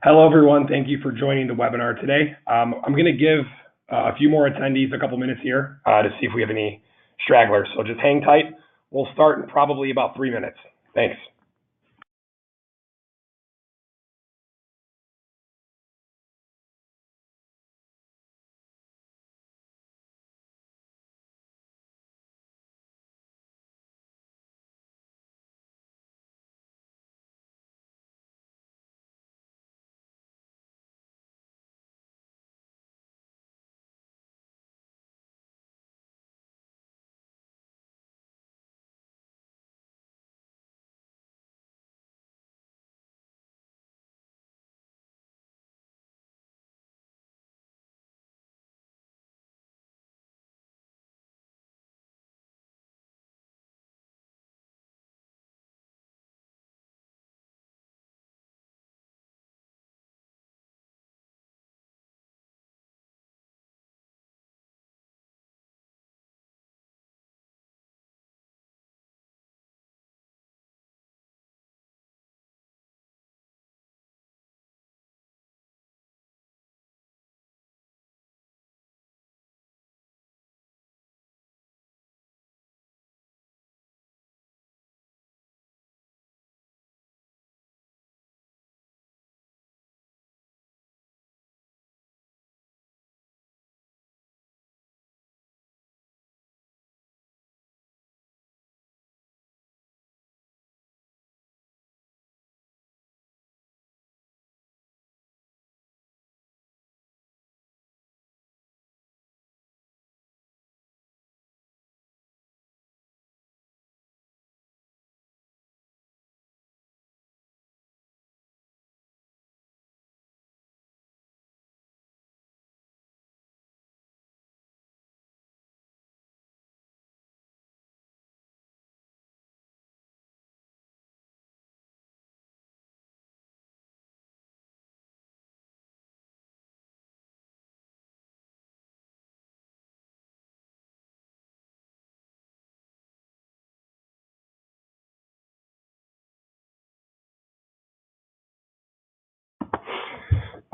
Hello, everyone. Thank you for joining the webinar today. I'm going to give a few more attendees a couple minutes here to see if we have any stragglers. So just hang tight. We'll start in probably about 3 minutes. Thanks.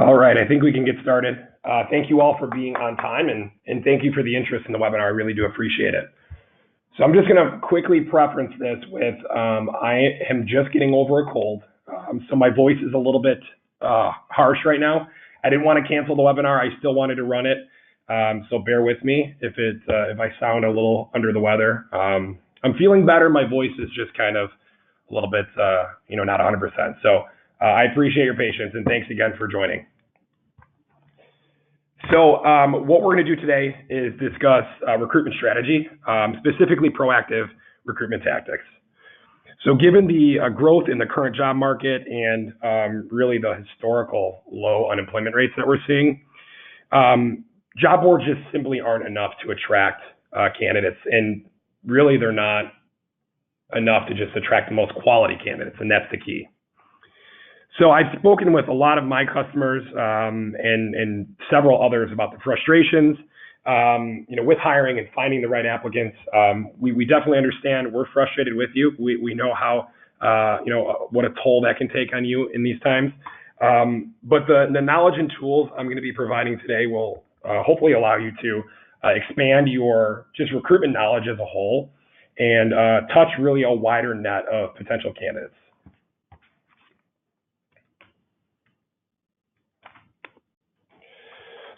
All right, I think we can get started. Thank you all for being on time and thank you for the interest in the webinar. I really do appreciate it. So I'm just going to quickly preference this with I am just getting over a cold, so my voice is a little bit harsh right now. I didn't want to cancel the webinar. I still wanted to run it, so bear with me if I sound a little under the weather. I'm feeling better. My voice is just kind of a little bit, not 100%. So I appreciate your patience and thanks again for joining. So what we're going to do today is discuss recruitment strategy, specifically proactive recruitment tactics. So given the growth in the current job market and really the historical low unemployment rates that we're seeing, job boards just simply aren't enough to attract candidates. And really, they're not enough to just attract the most quality candidates. And that's the key. So I've spoken with a lot of my customers and several others about the frustrations, with hiring and finding the right applicants. We definitely understand. We're frustrated with you. We know how, what a toll that can take on you in these times. But the knowledge and tools I'm going to be providing today will hopefully allow you to expand your just recruitment knowledge as a whole and touch really a wider net of potential candidates.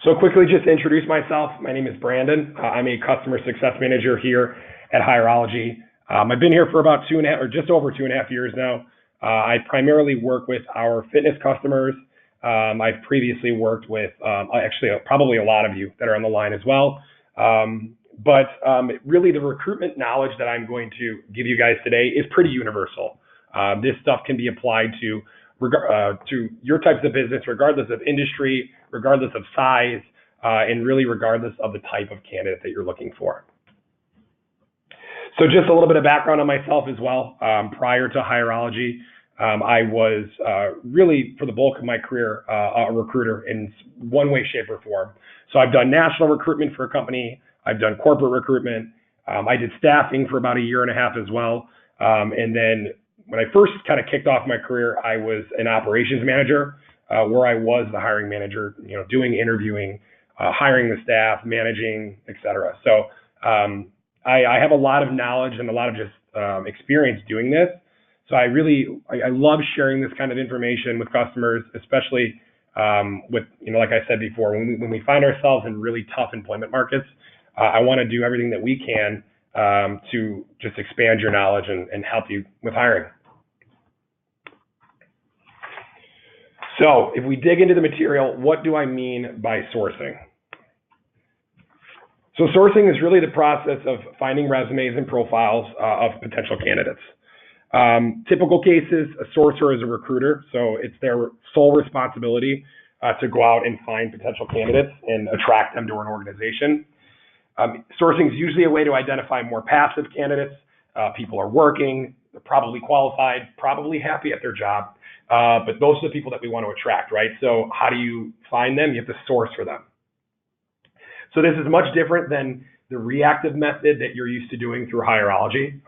So quickly, just to introduce myself, my name is Brandon. I'm a customer success manager here at Hireology. I've been here for about just over 2.5 years now. I primarily work with our fitness customers. I've previously worked with actually probably a lot of you that are on the line as well. But really, the recruitment knowledge that I'm going to give you guys today is pretty universal. This stuff can be applied to your types of business, regardless of industry, regardless of size, and really regardless of the type of candidate that you're looking for. So just a little bit of background on myself as well. Prior to Hireology, I was really, for the bulk of my career, a recruiter in one way, shape, or form. So I've done national recruitment for a company. I've done corporate recruitment. I did staffing for about 1.5 years as well. And then when I first kind of kicked off my career, I was an operations manager where I was the hiring manager, doing interviewing, hiring the staff, managing, et cetera. So I have a lot of knowledge and a lot of just experience doing this. So I love sharing this kind of information with customers, especially with, like I said before, when we find ourselves in really tough employment markets. I want to do everything that we can to just expand your knowledge and help you with hiring. So if we dig into the material, what do I mean by sourcing? So sourcing is really the process of finding resumes and profiles of potential candidates. Typical cases, a sourcer is a recruiter, so it's their sole responsibility to go out and find potential candidates and attract them to an organization. Sourcing is usually a way to identify more passive candidates. People are working, they're probably qualified, probably happy at their job, but those are the people that we want to attract, right? So how do you find them? You have to source for them. So this is much different than the reactive method that you're used to doing through Hireology.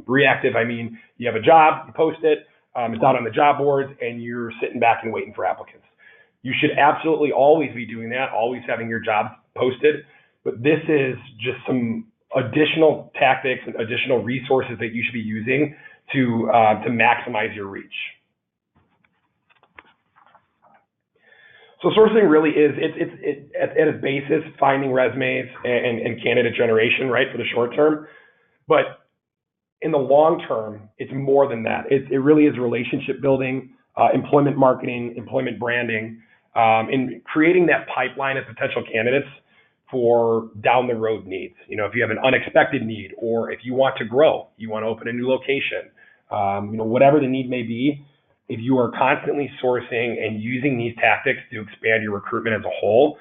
Reactive, I mean, you have a job, you post it, it's out on the job boards, and you're sitting back and waiting for applicants. You should absolutely always be doing that, always having your jobs posted. But this is just some additional tactics and additional resources that you should be using to maximize your reach. So sourcing really is, at its basis, finding resumes and candidate generation, right, for the short term. But in the long term, it's more than that. It really is relationship building, employment marketing, employment branding, and creating that pipeline of potential candidates for down the road needs. If you have an unexpected need, or if you want to grow, you want to open a new location, whatever the need may be. If you are constantly sourcing and using these tactics to expand your recruitment as a whole,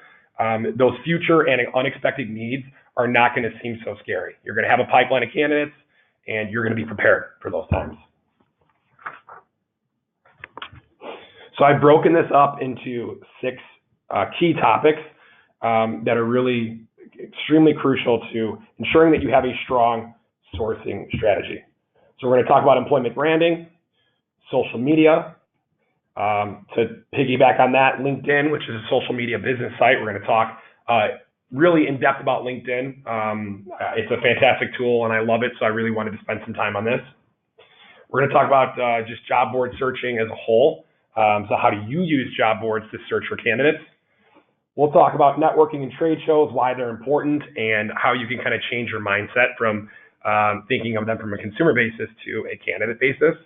those future and unexpected needs are not going to seem so scary. You're going to have a pipeline of candidates, and you're going to be prepared for those times. So I've broken this up into 6 key topics that are really extremely crucial to ensuring that you have a strong sourcing strategy. So we're going to talk about employment branding, social media. To piggyback on that, LinkedIn, which is a social media business site. We're going to talk really in depth about LinkedIn. It's a fantastic tool and I love it, so I really wanted to spend some time on this. We're going to talk about just job board searching as a whole. So how do you use job boards to search for candidates? We'll talk about networking and trade shows, why they're important, and how you can kind of change your mindset from thinking of them from a consumer basis to a candidate basis.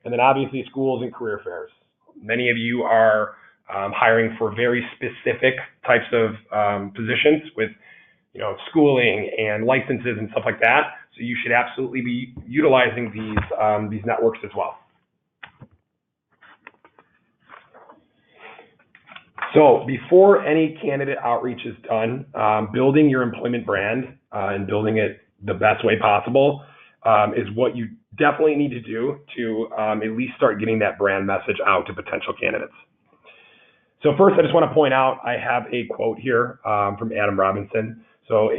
And then obviously schools and career fairs. Many of you are hiring for very specific types of positions with, schooling and licenses and stuff like that. So you should absolutely be utilizing these networks as well. So before any candidate outreach is done, building your employment brand and building it the best way possible is what you definitely need to do to at least start getting that brand message out to potential candidates. So first, I just want to point out, I have a quote here from Adam Robinson. So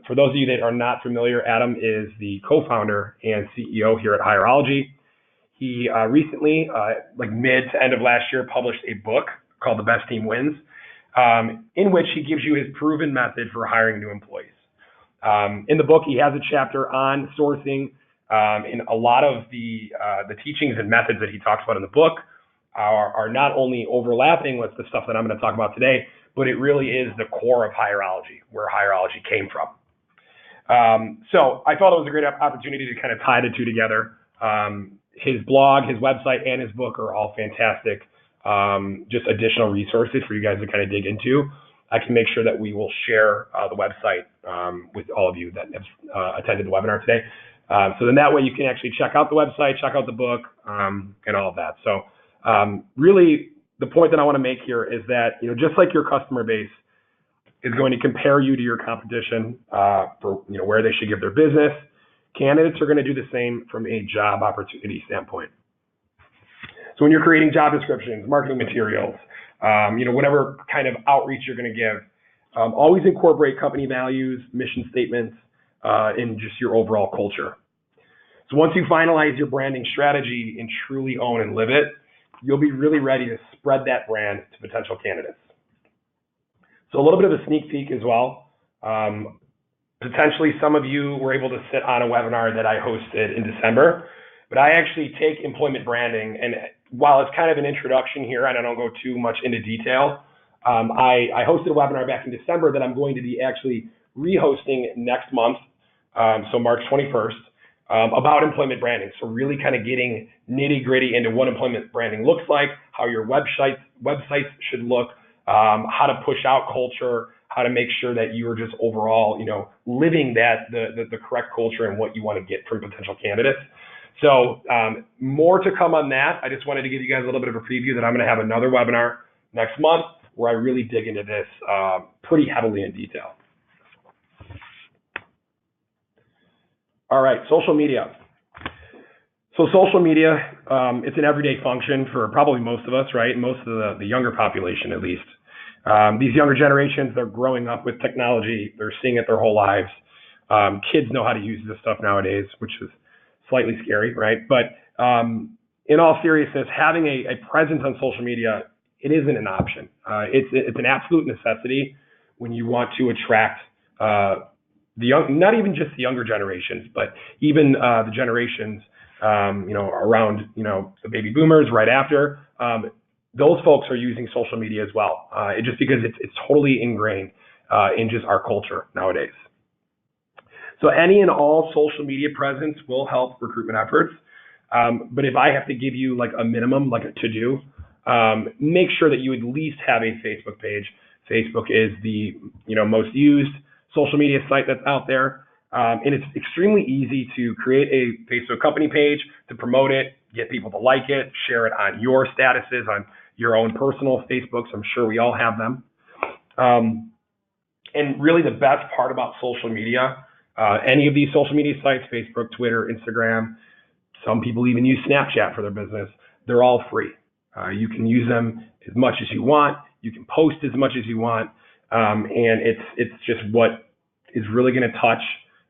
for those of you that are not familiar, Adam is the co-founder and CEO here at Hireology. He recently, like mid to end of last year, published a book called The Best Team Wins, in which he gives you his proven method for hiring new employees. In the book, he has a chapter on sourcing, and a lot of the teachings and methods that he talks about in the book are not only overlapping with the stuff that I'm going to talk about today, but it really is the core of Hireology, where Hireology came from. So I thought it was a great opportunity to kind of tie the two together. His blog, his website, and his book are all fantastic, just additional resources for you guys to kind of dig into. I can make sure that we will share the website with all of you that have attended the webinar today. So then that way you can actually check out the website, check out the book, and all of that. So really the point that I want to make here is that, just like your customer base is going to compare you to your competition for where they should give their business, candidates are going to do the same from a job opportunity standpoint. So when you're creating job descriptions, marketing materials, whatever kind of outreach you're going to give, always incorporate company values, mission statements, and just your overall culture. So once you finalize your branding strategy and truly own and live it, you'll be really ready to spread that brand to potential candidates. So a little bit of a sneak peek as well. Potentially some of you were able to sit on a webinar that I hosted in December, but I actually take employment branding, and while it's kind of an introduction here and I don't go too much into detail, I hosted a webinar back in December that I'm going to be actually re-hosting next month, so March 21st, about employment branding. So really kind of getting nitty gritty into what employment branding looks like, how your websites should look, how to push out culture, how to make sure that you are just overall, living the correct culture and what you want to get from potential candidates. So more to come on that. I just wanted to give you guys a little bit of a preview that I'm going to have another webinar next month where I really dig into this pretty heavily in detail. All right, social media. So social media, it's an everyday function for probably most of us, right? Most of the younger population, at least. These younger generations, they're growing up with technology. They're seeing it their whole lives. Kids know how to use this stuff nowadays, which is slightly scary, right? But in all seriousness, having a presence on social media, it isn't an option. It's an absolute necessity when you want to attract not even just the younger generations, but even the generations, around, the baby boomers right after. Those folks are using social media as well, just because it's totally ingrained in just our culture nowadays. So any and all social media presence will help recruitment efforts. But if I have to give you like a minimum, like a to-do, make sure that you at least have a Facebook page. Facebook is the most used social media site that's out there. And it's extremely easy to create a Facebook company page, to promote it, get people to like it, share it on your statuses, on your own personal Facebooks. I'm sure we all have them. And really the best part about social media, any of these social media sites, Facebook, Twitter, Instagram, some people even use Snapchat for their business, they're all free. You can use them as much as you want. You can post as much as you want. And it's just what is really going to touch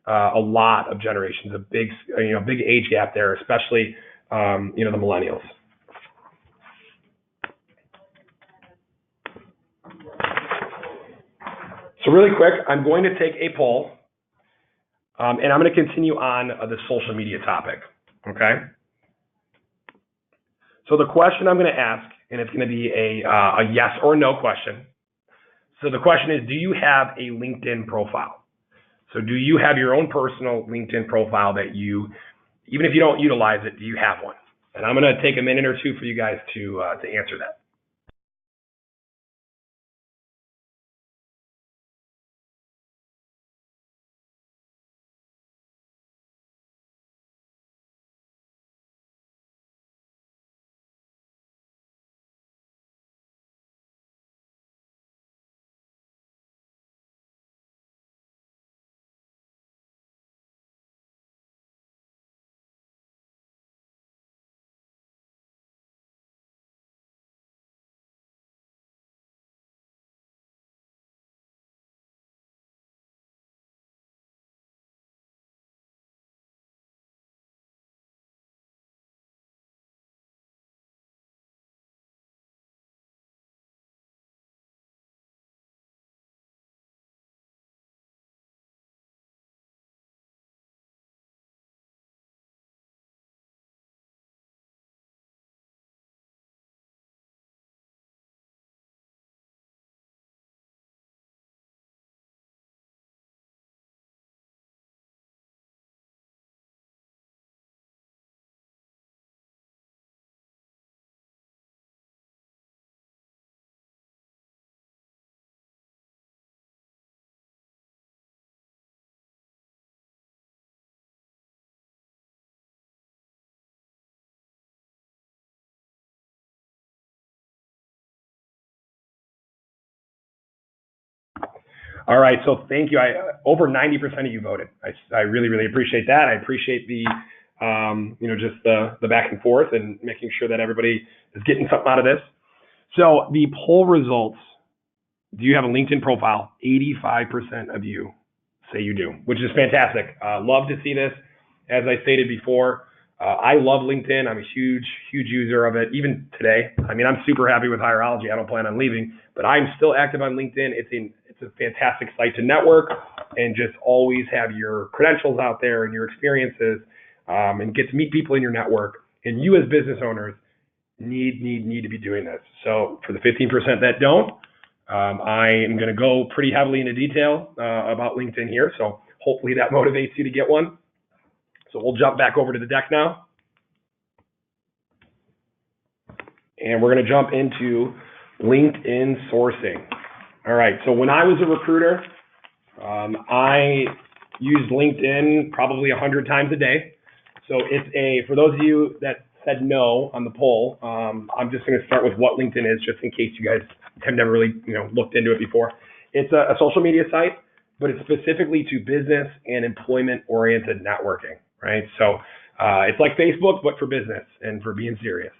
a lot of generations, a big age gap there, especially, the millennials. So really quick, I'm going to take a poll, and I'm going to continue on the social media topic, okay? So the question I'm going to ask, and it's going to be a yes or no question. So the question is, do you have a LinkedIn profile? So do you have your own personal LinkedIn profile that you, even if you don't utilize it, do you have one? And I'm going to take a minute or two for you guys to answer that. All right, so thank you. Over 90% of you voted. I really, really appreciate that. I appreciate the, just the back and forth and making sure that everybody is getting something out of this. So the poll results, do you have a LinkedIn profile? 85% of you say you do, which is fantastic. Love to see this. As I stated before, I love LinkedIn. I'm a huge user of it, even today. I mean, I'm super happy with Hierology. I don't plan on leaving, but I'm still active on LinkedIn. It's a fantastic site to network and just always have your credentials out there and your experiences, and get to meet people in your network. And you as business owners need to be doing this. So for the 15% that don't, I am going to go pretty heavily into detail about LinkedIn here. So hopefully that motivates you to get one. So we'll jump back over to the deck now. And we're going to jump into LinkedIn sourcing. All right, so when I was a recruiter, I used LinkedIn probably 100 times a day. So for those of you that said no on the poll, I'm just going to start with what LinkedIn is, just in case you guys have never really looked into it before. It's a social media site, but it's specifically to business and employment-oriented networking, right? So it's like Facebook, but for business and for being serious.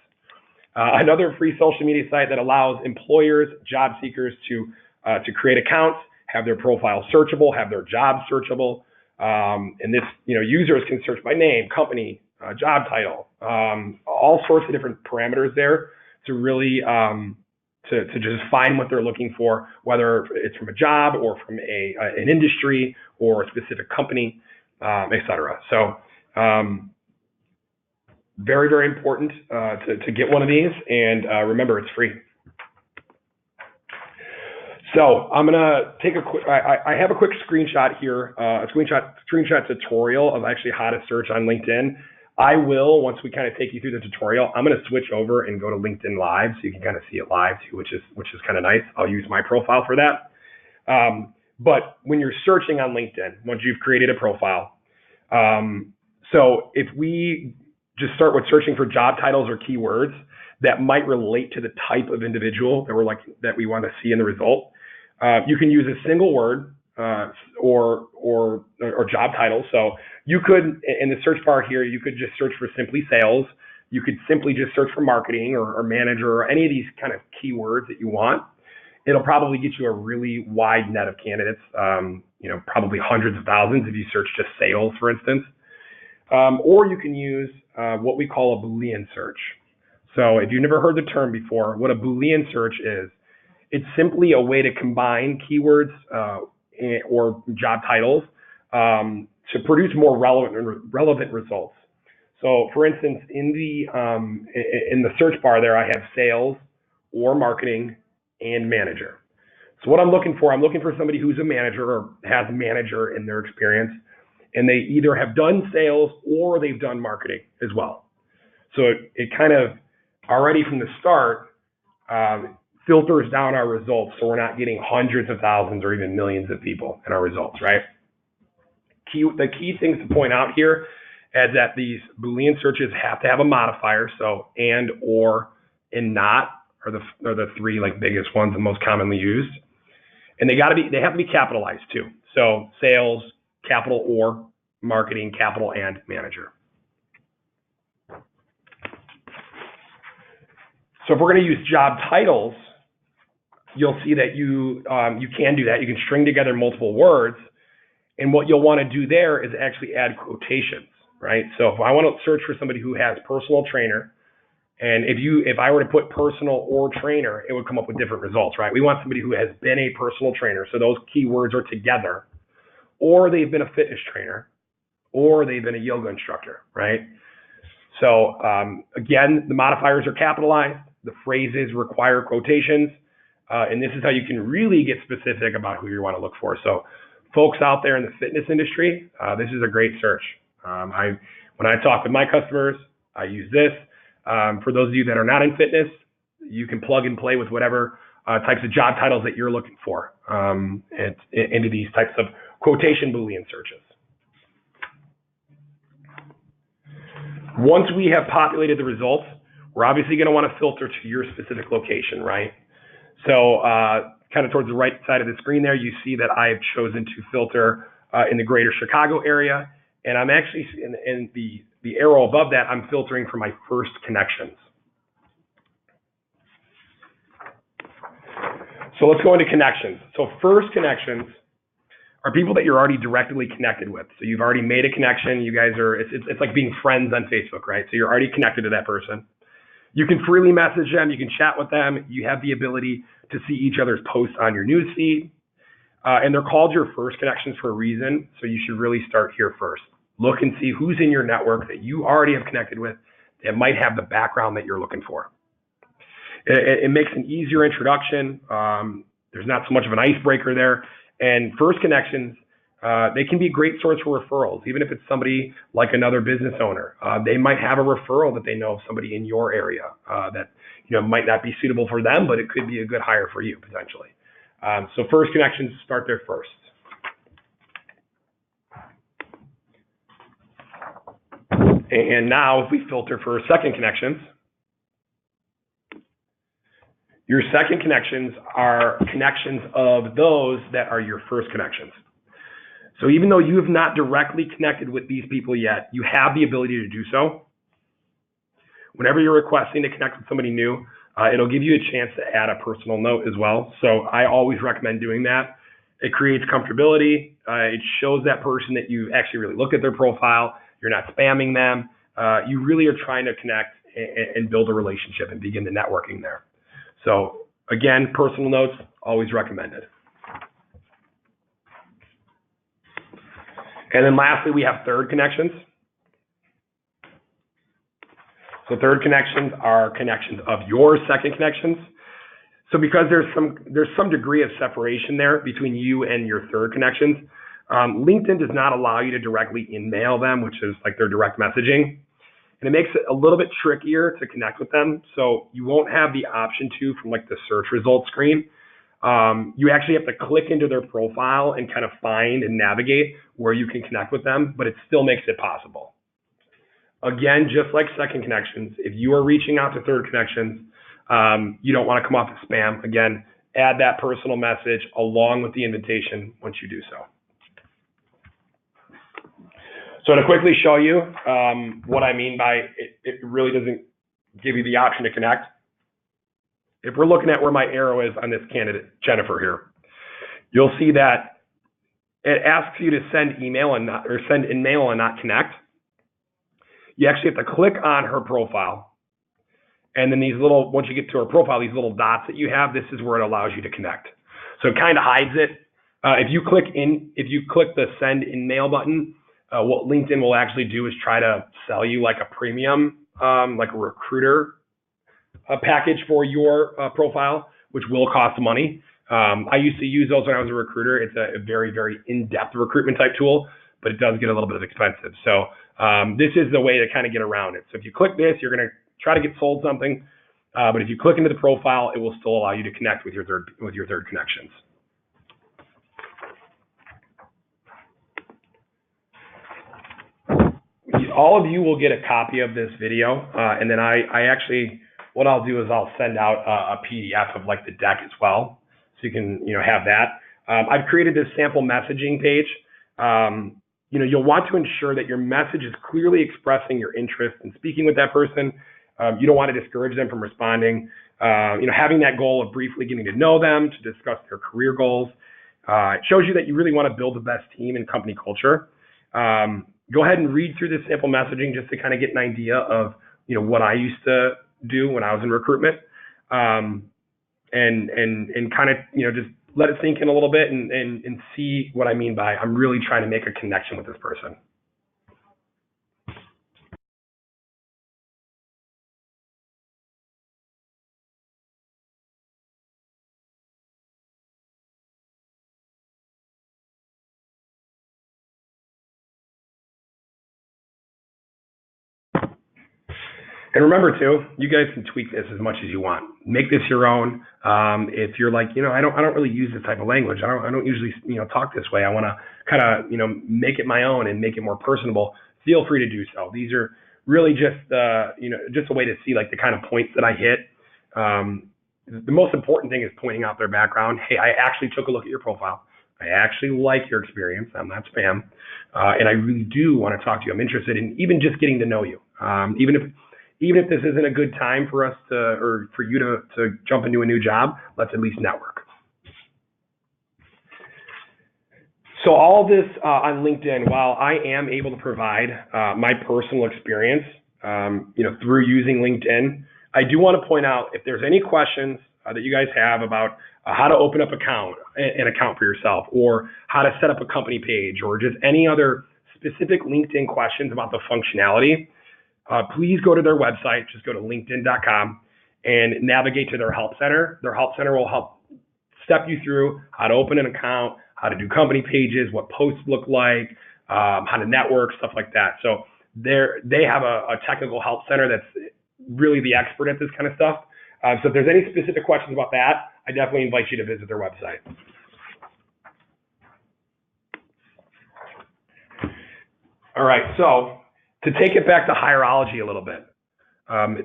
Another free social media site that allows employers, job seekers to create accounts, have their profile searchable, have their job searchable, and this users can search by name, company, job title, all sorts of different parameters there to really to just find what they're looking for, whether it's from a job or from an industry or a specific company, et cetera. So very important to get one of these, and remember, it's free. So I'm gonna take a quick. I have a quick screenshot here, a screenshot tutorial of actually how to search on LinkedIn. I will, once we kind of take you through the tutorial, I'm going to switch over and go to LinkedIn Live so you can kind of see it live too, which is kind of nice. I'll use my profile for that. But when you're searching on LinkedIn, once you've created a profile, so if we just start with searching for job titles or keywords that might relate to the type of individual that we want to see in the result, you can use a single word or job title. So you could, in the search bar here, you could just search for simply sales. You could simply just search for marketing or manager or any of these kind of keywords that you want. It'll probably get you a really wide net of candidates, probably hundreds of thousands if you search just sales, for instance. Or you can use what we call a Boolean search. So if you've never heard the term before, what a Boolean search is, it's simply a way to combine keywords or job titles to produce more relevant results. So, for instance, in the search bar there, I have sales or marketing and manager. So what I'm looking for somebody who's a manager or has manager in their experience, and they either have done sales or they've done marketing as well. So it kind of already from the start filters down our results, so we're not getting hundreds of thousands or even millions of people in our results, right? The key things to point out here is that these Boolean searches have to have a modifier, so and, or, and not are the three biggest ones and most commonly used, and they have to be capitalized too. So sales, capital or, marketing, capital and, manager. So if we're going to use job titles, you'll see that you can do that. You can string together multiple words. And what you'll want to do there is actually add quotations, right? So if I want to search for somebody who has personal trainer, and if I were to put personal or trainer, it would come up with different results, right? We want somebody who has been a personal trainer. So those keywords are together, or they've been a fitness trainer, or they've been a yoga instructor, right? So again, the modifiers are capitalized. The phrases require quotations. And this is how you can really get specific about who you want to look for. So folks out there in the fitness industry, this is a great search. When I talk with my customers, I use this. For those of you that are not in fitness, you can plug and play with whatever types of job titles that you're looking for into these types of quotation Boolean searches. Once we have populated the results, we're obviously going to want to filter to your specific location, right? So kind of towards the right side of the screen there, you see that I've chosen to filter in the greater Chicago area. And I'm actually, in the arrow above that, I'm filtering for my first connections. So let's go into connections. So first connections are people that you're already directly connected with. So you've already made a connection. You guys are, it's like being friends on Facebook, right? So you're already connected to that person. You can freely message them. You can chat with them. You have the ability to see each other's posts on your news feed. And they're called your first connections for a reason. So you should really start here first. Look and see who's in your network that you already have connected with that might have the background that you're looking for. It makes an easier introduction. There's not so much of an icebreaker there. And first connections, they can be a great source for referrals. Even if it's somebody like another business owner, they might have a referral that they know of somebody in your area that might not be suitable for them, but it could be a good hire for you potentially. So first connections, start there first. And now if we filter for second connections, your second connections are connections of those that are your first connections. So even though you have not directly connected with these people yet, you have the ability to do so. Whenever you're requesting to connect with somebody new, it'll give you a chance to add a personal note as well. So I always recommend doing that. It creates comfortability. It shows that person that you actually really looked at their profile. You're not spamming them. You really are trying to connect and build a relationship and begin the networking there. So again, personal notes, always recommended. And then lastly, we have third connections. So third connections are connections of your second connections. So because there's some degree of separation there between you and your third connections, LinkedIn does not allow you to directly email them, which is like their direct messaging. And it makes it a little bit trickier to connect with them. So you won't have the option to from like the search results screen. You actually have to click into their profile and kind of find and navigate where you can connect with them, but it still makes it possible. Again, just like second connections, if you are reaching out to third connections, you don't want to come off as spam. Again, add that personal message along with the invitation once you do so. So to quickly show you what I mean by it really doesn't give you the option to connect. If we're looking at where my arrow is on this candidate, Jennifer here, you'll see that it asks you to send email and not, or send in mail and not connect. You actually have to click on her profile. And then these little, once you get to her profile, these little dots that you have, this is where it allows you to connect. So it kind of hides it. If you click the send in mail button, what LinkedIn will actually do is try to sell you like a premium, like a recruiter package for your profile, which will cost money. I used to use those when I was a recruiter. It's a very, very in-depth recruitment type tool, but it does get a little bit expensive. So this is the way to kind of get around it. So if you click this, you're going to try to get sold something. But if you click into the profile, it will still allow you to connect with your third connections. All of you will get a copy of this video, and then I actually, what I'll do is I'll send out a PDF of like the deck as well, so you can have that. I've created this sample messaging page. You'll want to ensure that your message is clearly expressing your interest in speaking with that person. You don't want to discourage them from responding. Having that goal of briefly getting to know them, to discuss their career goals. It shows you that you really want to build the best team and company culture. Go ahead and read through this sample messaging just to kind of get an idea of what I used to do when I was in recruitment, and kind of just let it sink in a little bit and see what I mean by I'm really trying to make a connection with this person. And remember too, you guys can tweak this as much as you want. Make this your own. If you're like, I don't really use this type of language. I don't usually, talk this way. I want to kind of, make it my own and make it more personable. Feel free to do so. These are really just, just a way to see like the kind of points that I hit. The most important thing is pointing out their background. Hey, I actually took a look at your profile. I actually like your experience. I'm not spam. And I really do want to talk to you. I'm interested in even just getting to know you. Even if this isn't a good time for us or for you to jump into a new job, let's at least network. So all of this on LinkedIn, while I am able to provide my personal experience, through using LinkedIn, I do want to point out if there's any questions that you guys have about how to open up an account for yourself, or how to set up a company page, or just any other specific LinkedIn questions about the functionality, please go to their website. Just go to linkedin.com and navigate to their help center. Their help center will help step you through how to open an account, how to do company pages, what posts look like, how to network, stuff like that. So they have a technical help center that's really the expert at this kind of stuff. So if there's any specific questions about that, I definitely invite you to visit their website. All right, so to take it back to Hireology a little bit,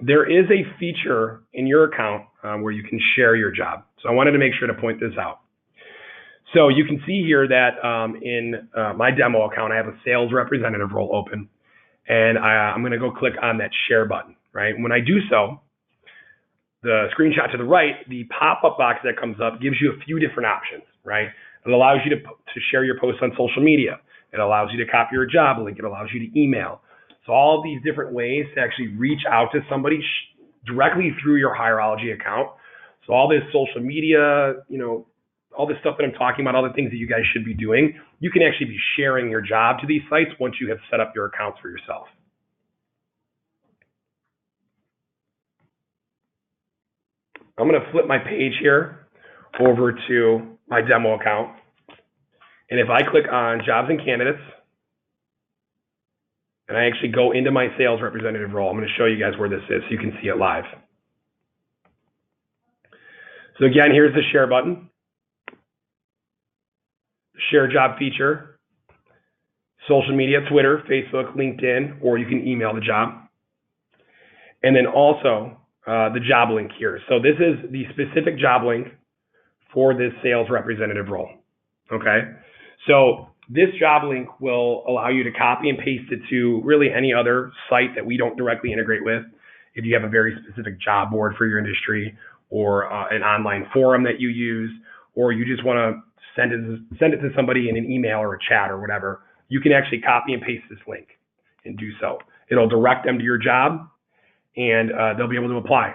there is a feature in your account where you can share your job. So I wanted to make sure to point this out. So you can see here that in my demo account, I have a sales representative role open, and I'm going to go click on that share button, right? When I do so, the screenshot to the right, the pop-up box that comes up gives you a few different options, right? It allows you to share your posts on social media. It allows you to copy your job link. It allows you to email. So all of these different ways to actually reach out to somebody directly through your Hireology account. So all this social media, all this stuff that I'm talking about, all the things that you guys should be doing, you can actually be sharing your job to these sites once you have set up your accounts for yourself. I'm going to flip my page here over to my demo account. And if I click on Jobs and Candidates, and I actually go into my sales representative role, I'm going to show you guys where this is so you can see it live. So again, here's the share button. Share job feature, social media, Twitter, Facebook, LinkedIn, or you can email the job. And then also the job link here. So this is the specific job link for this sales representative role, okay? So this job link will allow you to copy and paste it to really any other site that we don't directly integrate with. If you have a very specific job board for your industry, or an online forum that you use, or you just want to send it to somebody in an email or a chat or whatever, you can actually copy and paste this link and do so. It'll direct them to your job, and they'll be able to apply.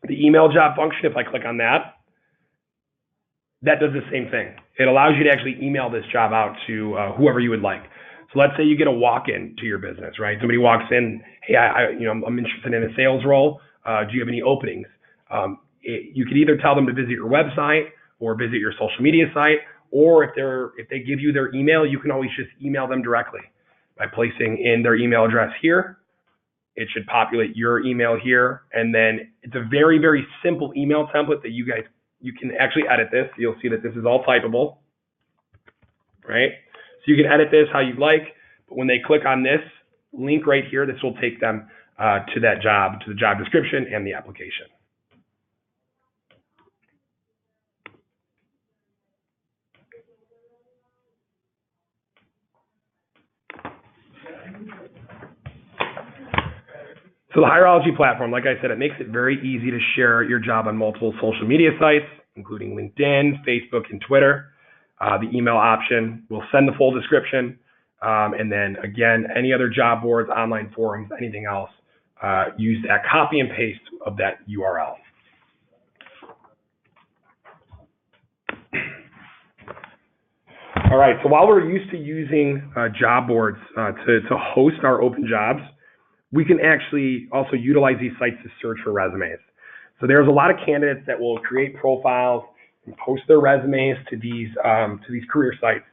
The email job function, if I click on that, that does the same thing. It allows you to actually email this job out to whoever you would like. So let's say you get a walk-in to your business, right? Somebody walks in, hey, I'm interested in a sales role. Do you have any openings? You could either tell them to visit your website or visit your social media site, or if they give you their email, you can always just email them directly by placing in their email address here. It should populate your email here, and then it's a very, very simple email template that you can actually edit this. You'll see that this is all typable, right? So you can edit this how you'd like, but when they click on this link right here, this will take them to that job, to the job description and the application. So the Hireology platform, like I said, it makes it very easy to share your job on multiple social media sites, including LinkedIn, Facebook, and Twitter. The email option will send the full description. And then again, any other job boards, online forums, anything else, use that copy and paste of that URL. All right, so while we're used to using job boards to host our open jobs, we can actually also utilize these sites to search for resumes. So there's a lot of candidates that will create profiles and post their resumes to these career sites.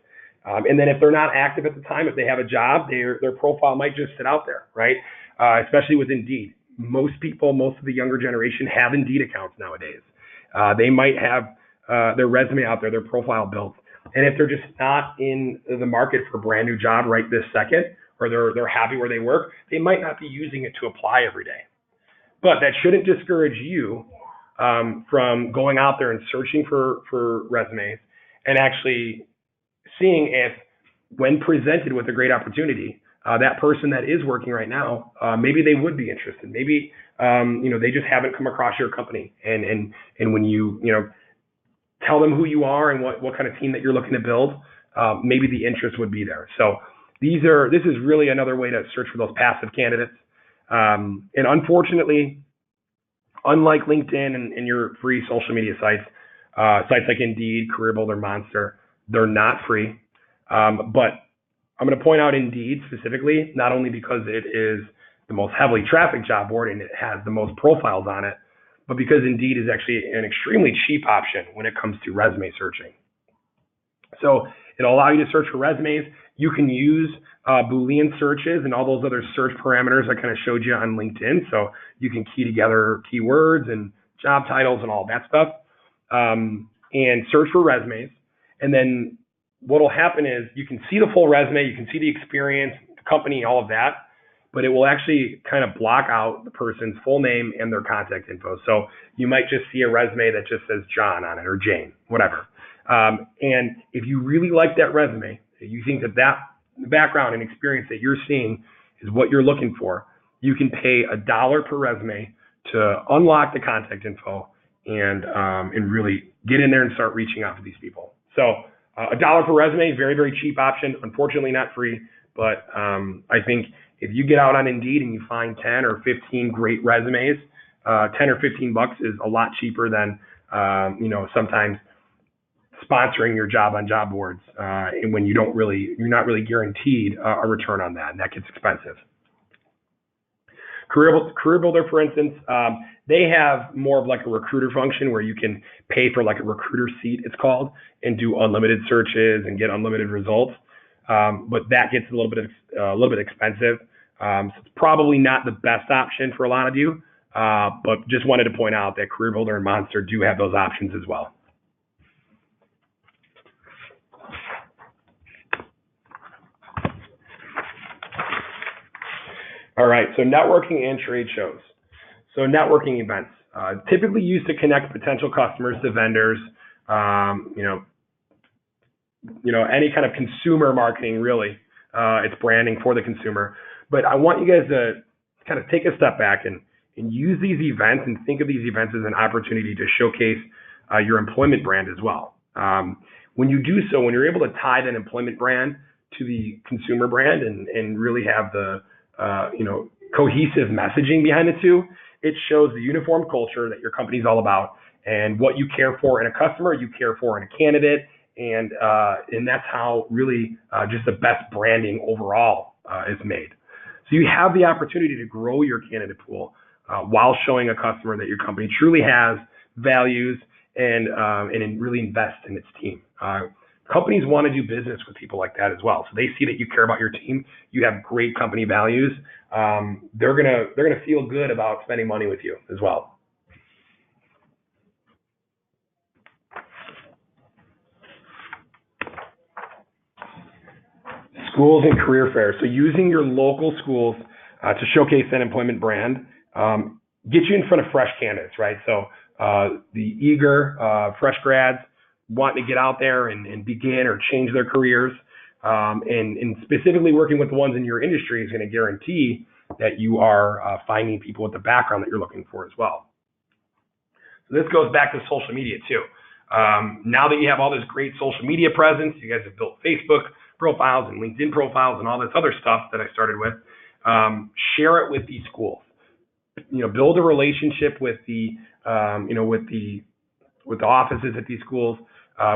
And then if they're not active at the time, if they have a job, their profile might just sit out there, right? Especially with Indeed. Most of the younger generation have Indeed accounts nowadays. They might have their resume out there, their profile built. And if they're just not in the market for a brand new job right this second, or they're happy where they work, they might not be using it to apply every day. But that shouldn't discourage you from going out there and searching for resumes and actually seeing if, when presented with a great opportunity, that person that is working right now, maybe they would be interested. Maybe they just haven't come across your company, and when you tell them who you are and what kind of team that you're looking to build, maybe the interest would be there. So this is really another way to search for those passive candidates. And unfortunately, unlike LinkedIn and your free social media sites, sites like Indeed, CareerBuilder, Monster, they're not free. But I'm going to point out Indeed specifically, not only because it is the most heavily trafficked job board and it has the most profiles on it, but because Indeed is actually an extremely cheap option when it comes to resume searching. So it'll allow you to search for resumes. You can use Boolean searches and all those other search parameters I kind of showed you on LinkedIn. So you can key together keywords and job titles and all that stuff, and search for resumes. And then what will happen is you can see the full resume, you can see the experience, the company, all of that, but it will actually kind of block out the person's full name and their contact info. So you might just see a resume that just says John on it or Jane, whatever. And if you really like that resume, you think that background and experience that you're seeing is what you're looking for, you can pay $1 per resume to unlock the contact info and really get in there and start reaching out to these people. So $1 per resume, very, very cheap option. Unfortunately, not free, but I think if you get out on Indeed and you find 10 or 15 great resumes, 10 or 15 bucks is a lot cheaper than sometimes sponsoring your job on job boards, and when you're not really guaranteed a return on that, and that gets expensive. CareerBuilder, for instance, they have more of like a recruiter function where you can pay for like a recruiter seat, it's called, and do unlimited searches and get unlimited results. But that gets a little bit expensive. So it's probably not the best option for a lot of you. But just wanted to point out that CareerBuilder and Monster do have those options as well. All right, so networking and trade shows. So networking events, typically used to connect potential customers to vendors, any kind of consumer marketing, really. It's branding for the consumer. But I want you guys to kind of take a step back and use these events and think of these events as an opportunity to showcase your employment brand as well. When you do so, when you're able to tie that employment brand to the consumer brand and really have the cohesive messaging behind the two, it shows the uniform culture that your company's all about and what you care for in a customer, you care for in a candidate, and that's how really just the best branding overall is made. So you have the opportunity to grow your candidate pool while showing a customer that your company truly has values and really invest in its team. Companies want to do business with people like that as well. So they see that you care about your team, you have great company values. They're gonna feel good about spending money with you as well. Schools and career fairs. So using your local schools to showcase that employment brand, get you in front of fresh candidates, right? So the eager fresh grads wanting to get out there and begin or change their careers, and specifically working with the ones in your industry is going to guarantee that you are finding people with the background that you're looking for as well. So this goes back to social media too. Now that you have all this great social media presence, you guys have built Facebook profiles and LinkedIn profiles and all this other stuff that I started with, share it with these schools. Build a relationship with the offices at these schools,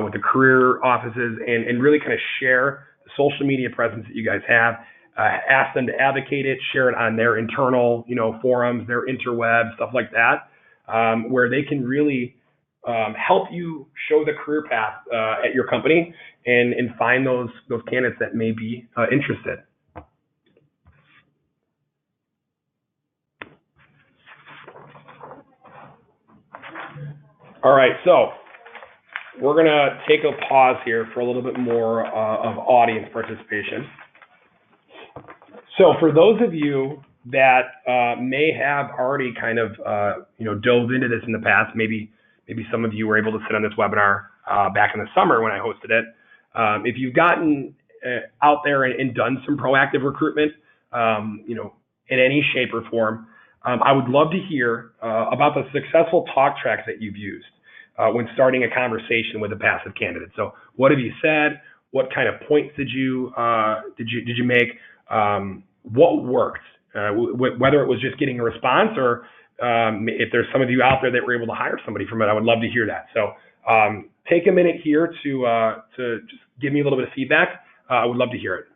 with the career offices, and really kind of share the social media presence that you guys have. Ask them to advocate it, share it on their internal, forums, their interweb, stuff like that, where they can really help you show the career path at your company and find those candidates that may be interested. All right, so we're going to take a pause here for a little bit more of audience participation. So for those of you that may have already kind of dove into this in the past, maybe some of you were able to sit on this webinar back in the summer when I hosted it. If you've gotten out there and done some proactive recruitment, in any shape or form, I would love to hear about the successful talk tracks that you've used. when starting a conversation with a passive candidate. So what have you said? What kind of points did you make? What worked? Whether it was just getting a response, or if there's some of you out there that were able to hire somebody from it, I would love to hear that. So take a minute here to just give me a little bit of feedback. I would love to hear it.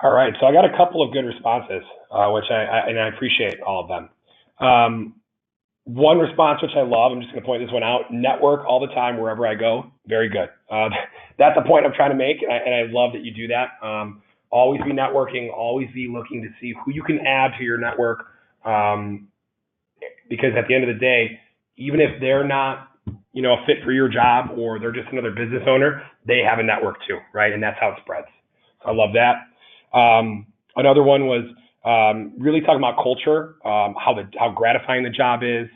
All right, so I got a couple of good responses, which I appreciate all of them. One response which I love, I'm just going to point this one out: network all the time wherever I go. Very good. That's the point I'm trying to make, and I love that you do that. Always be networking. Always be looking to see who you can add to your network, because at the end of the day, even if they're not, a fit for your job, or they're just another business owner, they have a network too, right? And that's how it spreads. So I love that. Another one was really talking about culture, how gratifying the job is.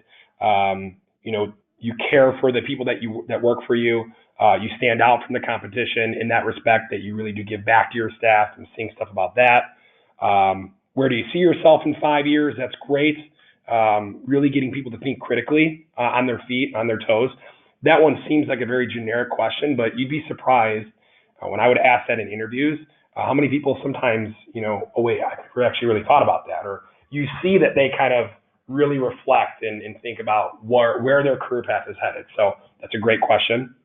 You care for the people that work for you. You stand out from the competition in that respect, that you really do give back to your staff, and seeing stuff about that. Where do you see yourself in 5 years? That's great. Really getting people to think critically, on their feet, on their toes. That one seems like a very generic question, but you'd be surprised when I would ask that in interviews, how many people sometimes, oh wait, I never actually really thought about that. Or you see that they kind of really reflect and think about where their career path is headed. So that's a great question.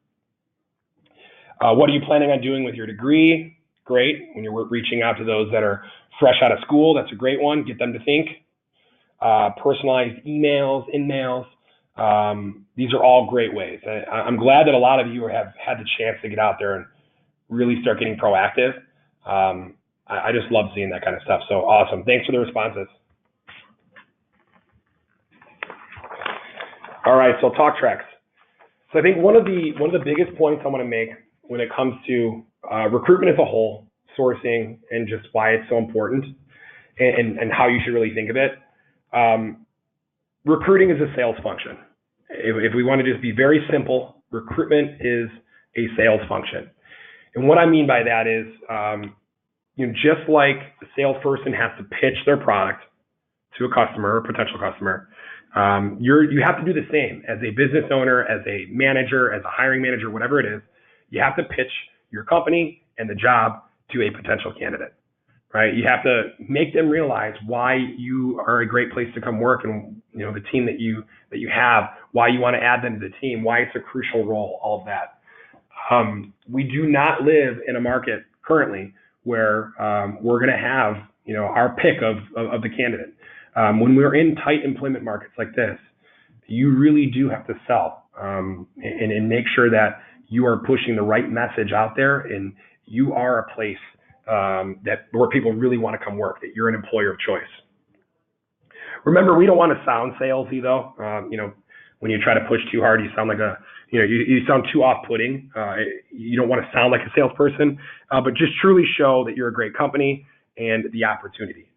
What are you planning on doing with your degree? Great. When you're reaching out to those that are fresh out of school, that's a great one. Get them to think. Personalized emails, in-mails. These are all great ways. I'm glad that a lot of you have had the chance to get out there and really start getting proactive. I just love seeing that kind of stuff. So awesome. Thanks for the responses. All right, so talk tracks. So I think one of the biggest points I want to make when it comes to recruitment as a whole, sourcing, and just why it's so important, and how you should really think of it. Recruiting is a sales function. If we want to just be very simple, recruitment is a sales function. And what I mean by that is, just like a salesperson has to pitch their product to a customer or potential customer, you have to do the same as a business owner, as a manager, as a hiring manager, whatever it is. You have to pitch your company and the job to a potential candidate, right? You have to make them realize why you are a great place to come work, and the team that you have, why you want to add them to the team, why it's a crucial role, all of that. We do not live in a market currently where we're going to have our pick of the candidate. When we're in tight employment markets like this, you really do have to sell and make sure that you are pushing the right message out there, and you are a place where people really want to come work, that you're an employer of choice. Remember, we don't want to sound salesy though. When you try to push too hard, you sound like you sound too off-putting. You don't want to sound like a salesperson, but just truly show that you're a great company, and the opportunity.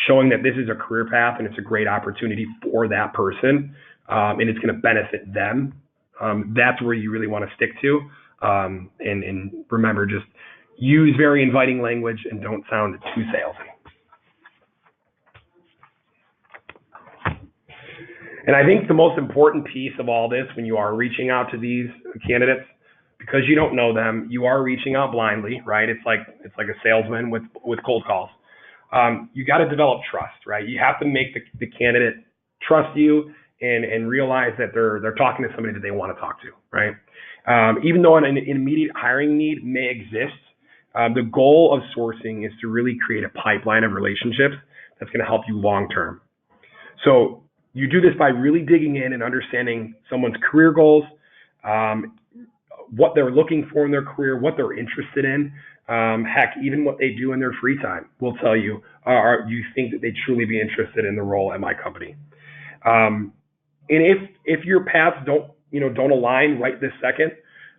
Showing that this is a career path and it's a great opportunity for that person, and it's going to benefit them. That's where you really want to stick to. And remember, just use very inviting language and don't sound too salesy. And I think the most important piece of all this, when you are reaching out to these candidates, because you don't know them, you are reaching out blindly, right? It's like a salesman with cold calls. You got to develop trust, right? You have to make the candidate trust you and realize that they're talking to somebody that they want to talk to, right? Even though an immediate hiring need may exist, the goal of sourcing is to really create a pipeline of relationships that's going to help you long term. So you do this by really digging in and understanding someone's career goals, what they're looking for in their career, what they're interested in. Heck, even what they do in their free time will tell you, you think that they'd truly be interested in the role at my company. And if your paths don't align right this second,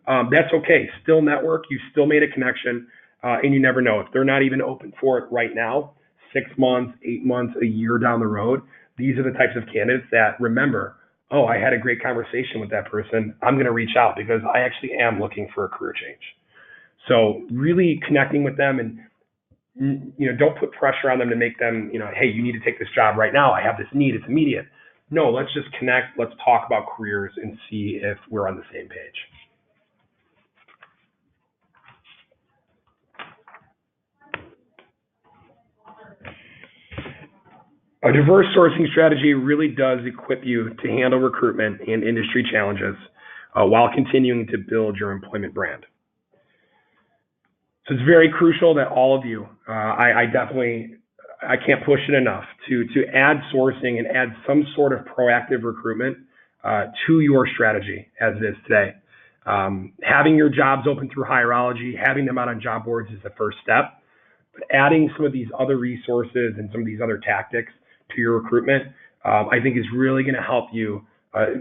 that's okay. Still network. You still made a connection, and you never know if they're not even open for it right now. 6 months, 8 months, a year down the road, these are the types of candidates that remember, oh, I had a great conversation with that person. I'm going to reach out because I actually am looking for a career change. So really connecting with them, and don't put pressure on them to make them, hey, you need to take this job right now. I have this need. It's immediate. No, let's just connect. Let's talk about careers and see if we're on the same page. A diverse sourcing strategy really does equip you to handle recruitment and industry challenges while continuing to build your employment brand. So it's very crucial that all of you, I can't push it enough to add sourcing and add some sort of proactive recruitment to your strategy as it is today. Having your jobs open through Hireology, having them out on job boards is the first step, but adding some of these other resources and some of these other tactics to your recruitment, I think is really going to help you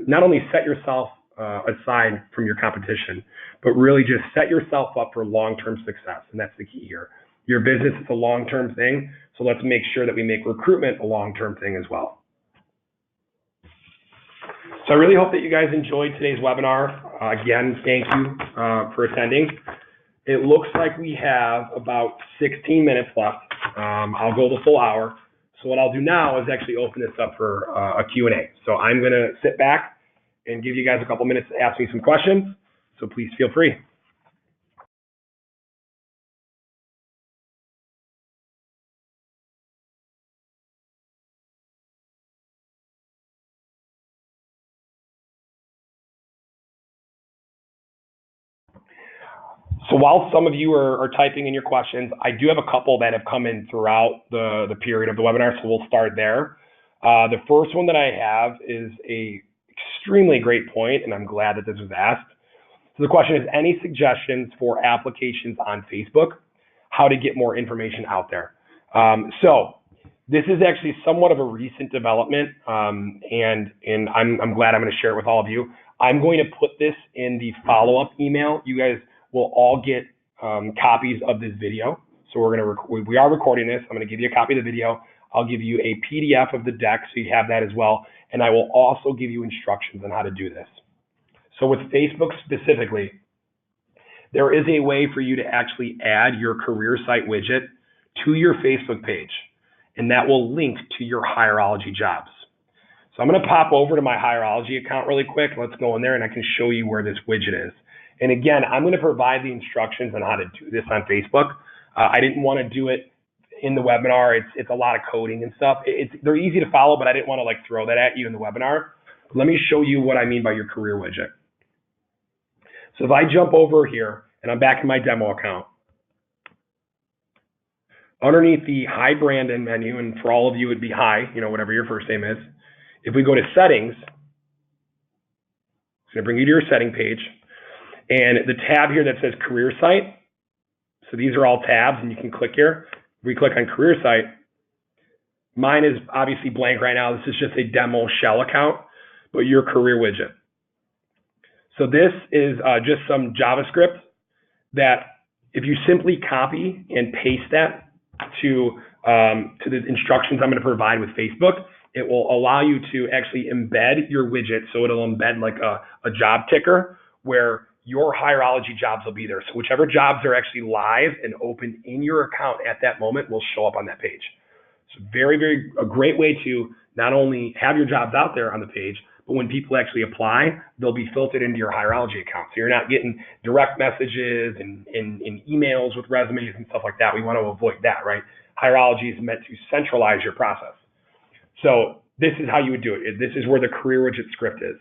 not only set yourself aside from your competition, but really just set yourself up for long-term success. And that's the key here. Your business is a long-term thing, so let's make sure that we make recruitment a long-term thing as well. So I really hope that you guys enjoyed today's webinar. Again, thank you for attending. It looks like we have about 16 minutes left. I'll go the full hour. So what I'll do now is actually open this up for a Q&A. So I'm going to sit back and give you guys a couple minutes to ask me some questions. So please feel free. So while some of you are typing in your questions, I do have a couple that have come in throughout the period of the webinar, so we'll start there. The first one that I have is a extremely great point, and I'm glad that this was asked. So the question is, any suggestions for applications on Facebook? How to get more information out there? So this is actually somewhat of a recent development, and I'm glad I'm going to share it with all of you. I'm going to put this in the follow-up email. You guys will all get copies of this video. So we are recording this. I'm going to give you a copy of the video. I'll give you a PDF of the deck so you have that as well. And I will also give you instructions on how to do this. So with Facebook specifically, there is a way for you to actually add your career site widget to your Facebook page, and that will link to your Hireology jobs. So I'm going to pop over to my Hireology account really quick. Let's go in there and I can show you where this widget is. And again, I'm going to provide the instructions on how to do this on Facebook. I didn't want to do it in the webinar. It's a lot of coding and stuff. They're easy to follow, but I didn't want to throw that at you in the webinar. Let me show you what I mean by your career widget. So if I jump over here and I'm back in my demo account, underneath the Hi Brandon menu, and for all of you it'd be Hi, whatever your first name is. If we go to settings, it's going to bring you to your setting page. And the tab here that says career site, so these are all tabs and you can click here. If we click on career site, mine is obviously blank right now. This is just a demo shell account, but your career widget. So this is just some JavaScript that if you simply copy and paste that to the instructions I'm going to provide with Facebook, it will allow you to actually embed your widget. So it'll embed like a job ticker where your Hireology jobs will be there. So whichever jobs are actually live and open in your account at that moment will show up on that page. So a great way to not only have your jobs out there on the page, but when people actually apply, they'll be filtered into your Hireology account. So you're not getting direct messages and emails with resumes and stuff like that. We want to avoid that, right? Hireology is meant to centralize your process. So this is how you would do it. This is where the career widget script is.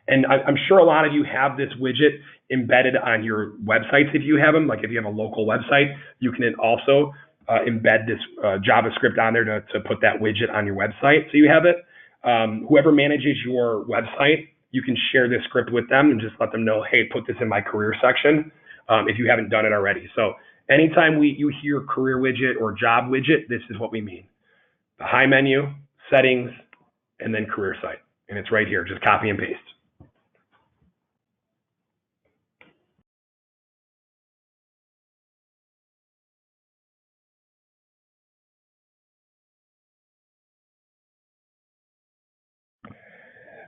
And I'm sure a lot of you have this widget embedded on your websites if you have them. Like if you have a local website, you can also embed this JavaScript on there to put that widget on your website so you have it. Whoever manages your website, you can share this script with them and just let them know, hey, put this in my career section if you haven't done it already. So anytime you hear career widget or job widget, this is what we mean. The high menu, settings, and then career site. And it's right here, just copy and paste.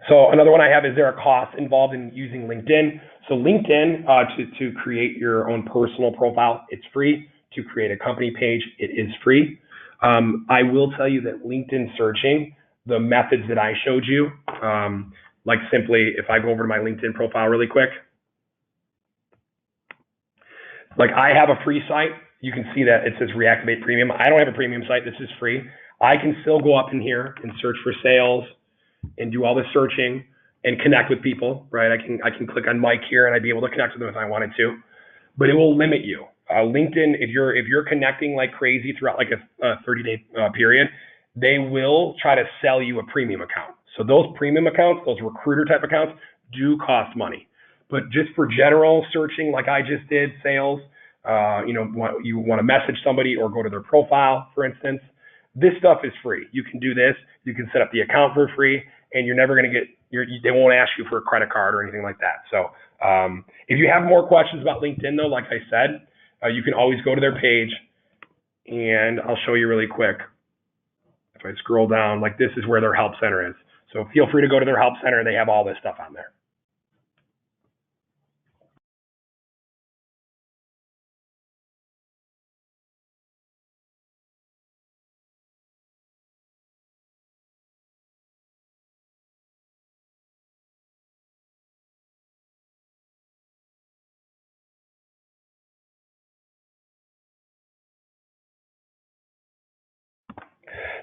So another one I have, is there a cost involved in using LinkedIn? So LinkedIn, to create your own personal profile, it's free. To create a company page, it is free. I will tell you that LinkedIn searching, the methods that I showed you, like simply, if I go over to my LinkedIn profile really quick, like I have a free site. You can see that it says reactivate premium. I don't have a premium site. This is free. I can still go up in here and search for sales and do all the searching and connect with people, right? I can click on Mike here and I'd be able to connect with them if I wanted to, but it will limit you. LinkedIn, if you're connecting like crazy throughout like a 30-day period, they will try to sell you a premium account. So those premium accounts, those recruiter type accounts, do cost money. But just for general searching, like I just did, sales, you want to message somebody or go to their profile, for instance, this stuff is free. You can do this. You can set up the account for free, and you're never going to get. They won't ask you for a credit card or anything like that. So if you have more questions about LinkedIn, though, like I said, you can always go to their page, and I'll show you really quick. If I scroll down, like this is where their help center is. So feel free to go to their help center. They have all this stuff on there.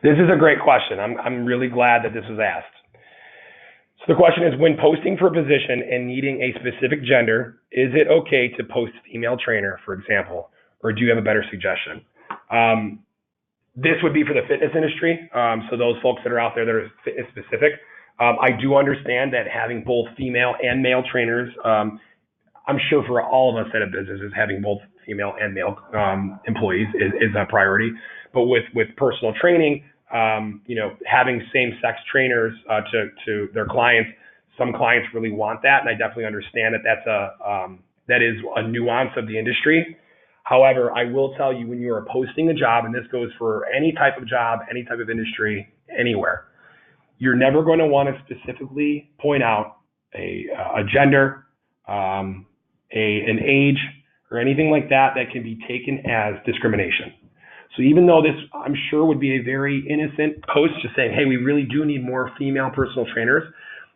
This is a great question. I'm really glad that this was asked. So the question is, when posting for a position and needing a specific gender, is it okay to post female trainer, for example, or do you have a better suggestion? This would be for the fitness industry. So those folks that are out there that are fitness specific. I do understand that having both female and male trainers, I'm sure for all of us that have businesses, having both female and male employees is a priority. But with personal training, having same-sex trainers to their clients, some clients really want that, and I definitely understand that is a nuance of the industry. However, I will tell you, when you are posting a job, and this goes for any type of job, any type of industry, anywhere, you're never going to want to specifically point out a gender, an age, or anything like that that can be taken as discrimination. So even though this, I'm sure, would be a very innocent post, just saying, hey, we really do need more female personal trainers,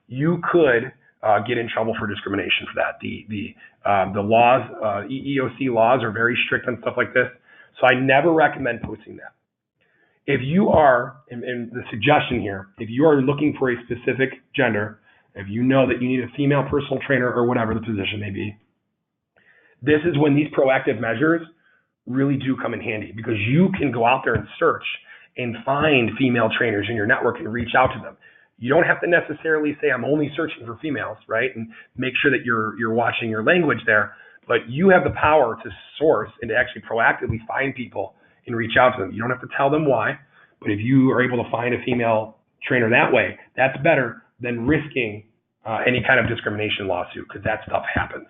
you could get in trouble for discrimination for that. The laws, EEOC laws, are very strict on stuff like this. So I never recommend posting that. If you are, and the suggestion here, if you are looking for a specific gender, if you know that you need a female personal trainer or whatever the position may be, this is when these proactive measures really do come in handy, because you can go out there and search and find female trainers in your network and reach out to them. You don't have to necessarily say, I'm only searching for females, right? And make sure that you're watching your language there, but you have the power to source and to actually proactively find people and reach out to them. You don't have to tell them why, but if you are able to find a female trainer that way, that's better than risking any kind of discrimination lawsuit, because that stuff happens.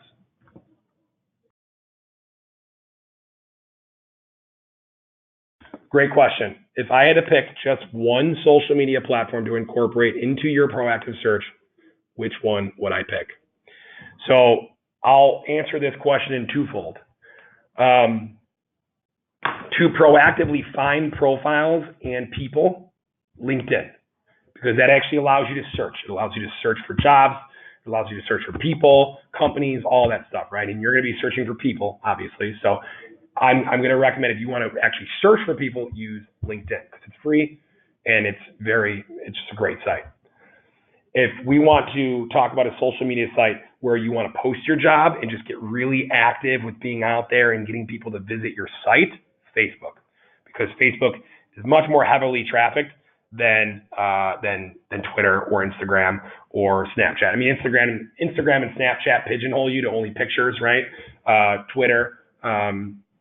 Great question. If I had to pick just one social media platform to incorporate into your proactive search, which one would I pick? So I'll answer this question in twofold. To proactively find profiles and people, LinkedIn, because that actually allows you to search. It allows you to search for jobs. It allows you to search for people, companies, all that stuff, right? And you're going to be searching for people, obviously. So I'm going to recommend, if you want to actually search for people, use LinkedIn, because it's free and it's just a great site. If we want to talk about a social media site where you want to post your job and just get really active with being out there and getting people to visit your site, Facebook, because Facebook is much more heavily trafficked than Twitter or Instagram or Snapchat. I mean, Instagram and Snapchat pigeonhole you to only pictures, right? Twitter,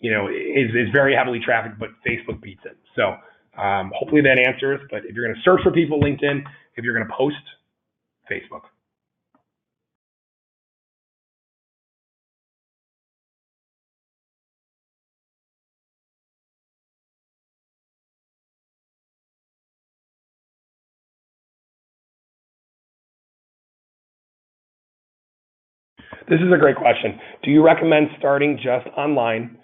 is very heavily trafficked, but Facebook beats it. So hopefully that answers. But if you're going to search for people, LinkedIn. If you're going to post, Facebook. This is a great question. Do you recommend starting just online,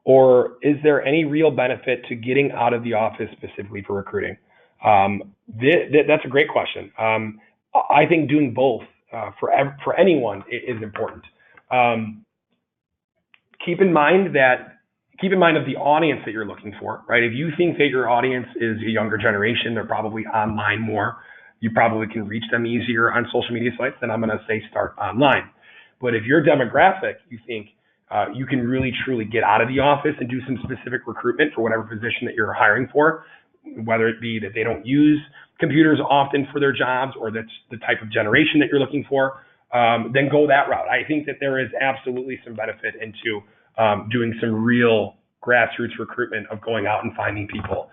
or is there any real benefit to getting out of the office specifically for recruiting? That's a gret question. I think doing both for anyone is important. Keep in mind of the audience that you're looking for, right? If you think that your audience is a younger generation, they're probably online more, you probably can reach them easier on social media sites, then I'm going to say start online. But if your demographic, you think you can really truly get out of the office and do some specific recruitment for whatever position that you're hiring for, whether it be that they don't use computers often for their jobs, or that's the type of generation that you're looking for, then go that route. I think that there is absolutely some benefit into doing some real grassroots recruitment of going out and finding people.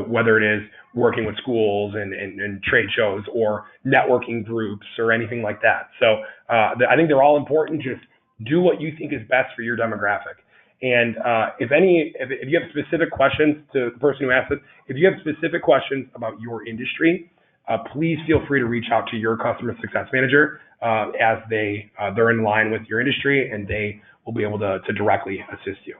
Whether it is working with schools and trade shows or networking groups or anything like that. So I think they're all important. Just do what you think is best for your demographic. And if you have specific questions, to the person who asked it, if you have specific questions about your industry, please feel free to reach out to your customer success manager as they're in line with your industry, and they will be able to directly assist you.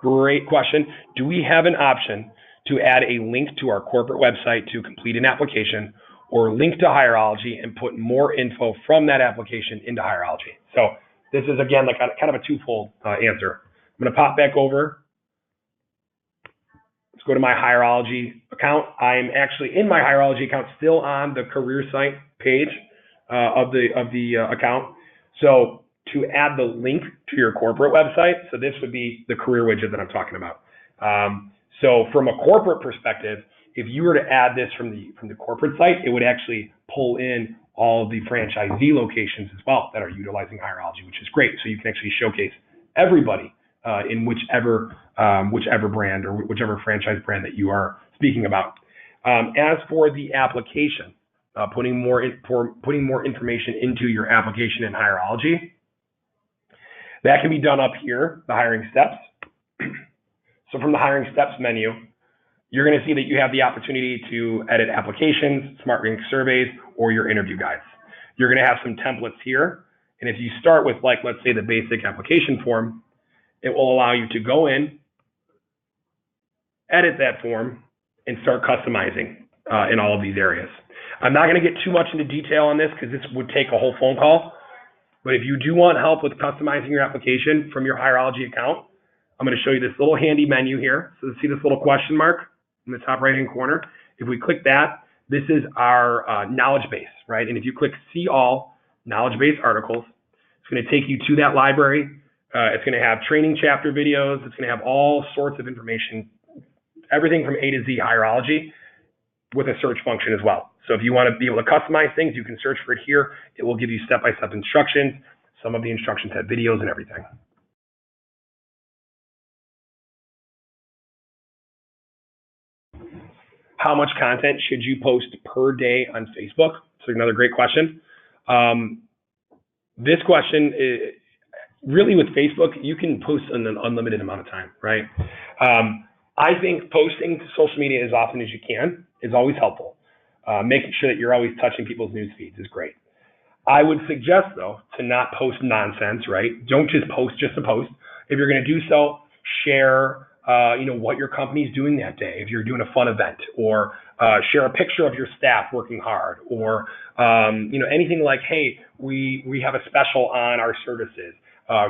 Great question. Do we have an option to add a link to our corporate website to complete an application, or link to Hireology and put more info from that application into Hireology? So this is, again, like kind of a twofold answer. I'm going to pop back over. Let's go to my Hireology account. I'm actually in my Hireology account, still on the career site page of the account. So to add the link to your corporate website, so this would be the career widget that I'm talking about. So from a corporate perspective, if you were to add this from the corporate site, it would actually pull in all of the franchisee locations as well that are utilizing Hireology, which is great. So you can actually showcase everybody in whichever brand or whichever franchise brand that you are speaking about. As for the application, putting more information into your application in Hireology, that can be done up here, the hiring steps. So from the hiring steps menu, you're going to see that you have the opportunity to edit applications, SmartRank surveys, or your interview guides. You're going to have some templates here. And if you start with, like, let's say the basic application form, it will allow you to go in, edit that form, and start customizing in all of these areas. I'm not going to get too much into detail on this because this would take a whole phone call. But if you do want help with customizing your application from your Hireology account, I'm going to show you this little handy menu here. So see this little question mark in the top right-hand corner? If we click that, this is our knowledge base, right? And if you click See All Knowledge Base Articles, it's going to take you to that library. It's going to have training chapter videos. It's going to have all sorts of information, everything from A to Z Hireology, with a search function as well. So if you want to be able to customize things, you can search for it here. It will give you step-by-step instructions. Some of the instructions have videos and everything. How much content should you post per day on Facebook? So another great question. This question is, really with Facebook, you can post an unlimited amount of time, right? I think posting to social media as often as you can is always helpful. Making sure that you're always touching people's news feeds is great. I would suggest, though, to not post nonsense, right? Don't just post just to post. If you're going to do so, share, what your company's doing that day. If you're doing a fun event, or share a picture of your staff working hard, or anything like, hey, we have a special on our services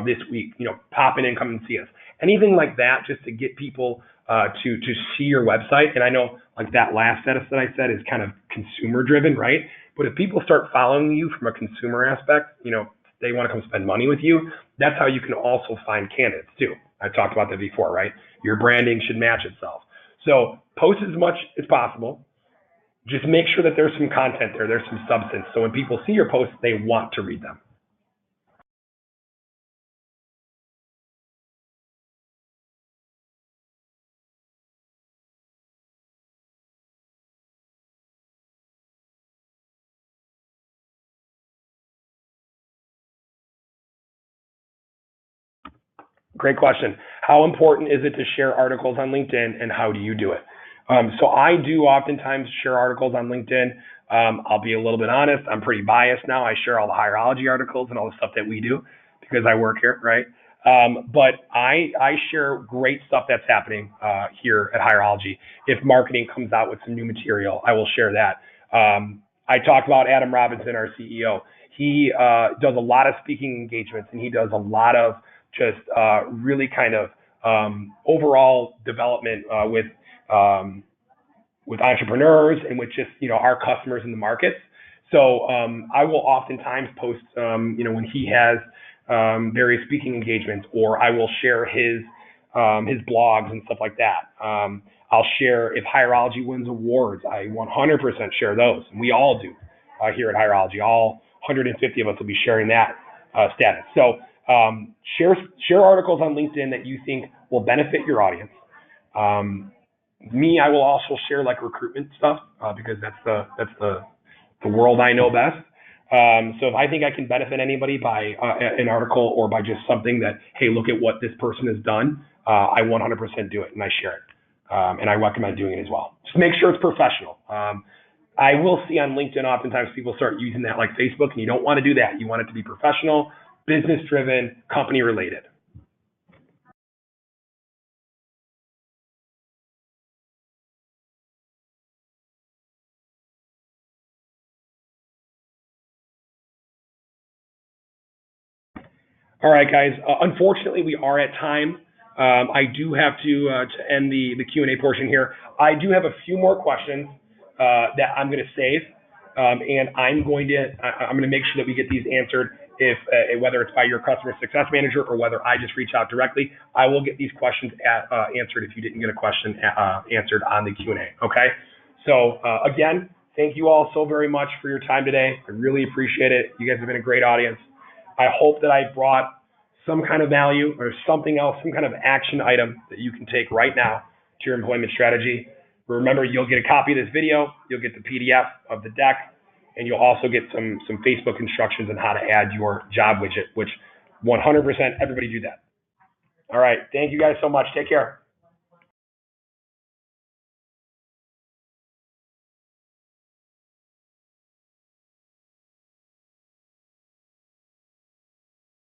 this week. Pop in and come and see us. Anything like that, just to get people to see your website. And I know, like, that last sentence that I said is kind of consumer driven, right? But if people start following you from a consumer aspect, they want to come spend money with you. That's how you can also find candidates too. I talked about that before, right? Your branding should match itself. So post as much as possible. Just make sure that there's some content there, there's some substance. So when people see your posts, they want to read them. Great question. How important is it to share articles on LinkedIn, and how do you do it? So I do oftentimes share articles on LinkedIn. I'll be a little bit honest. I'm pretty biased now. I share all the hierology articles and all the stuff that we do because I work here, right? But I share great stuff that's happening here at Hierology. If marketing comes out with some new material, I will share that. I talked about Adam Robinson, our CEO. He does a lot of speaking engagements, and he does a lot of just really kind of overall development with entrepreneurs and with just our customers in the markets. So I will oftentimes post when he has various speaking engagements, or I will share his blogs and stuff like that. I'll share if Hierology wins awards. I 100% share those. And we all do here at Hierology. All 150 of us will be sharing that status. So share articles on LinkedIn that you think will benefit your audience. I will also share like recruitment stuff because that's the world I know best. So if I think I can benefit anybody by an article or by just something that, hey, look at what this person has done, I 100% do it and I share it. And I recommend doing it as well. Just make sure it's professional. I will see on LinkedIn oftentimes people start using that like Facebook, and you don't want to do that. You want it to be professional, business driven, company related. All right, guys. Unfortunately, we are at time. I do have to end the Q&A portion here. I do have a few more questions that I'm going to save, and I'm going to make sure that we get these answered. If whether it's by your customer success manager or whether I just reach out directly, I will get these questions answered if you didn't get a question answered on the Q&A. Okay. So again, thank you all so very much for your time today. I really appreciate it. You guys have been a great audience. I hope that I brought some kind of value or something else, some kind of action item that you can take right now to your employment strategy. Remember, you'll get a copy of this video, you'll get the PDF of the deck, and you'll also get some Facebook instructions on how to add your job widget, which 100% everybody do that. All right. Thank you guys so much. Take care.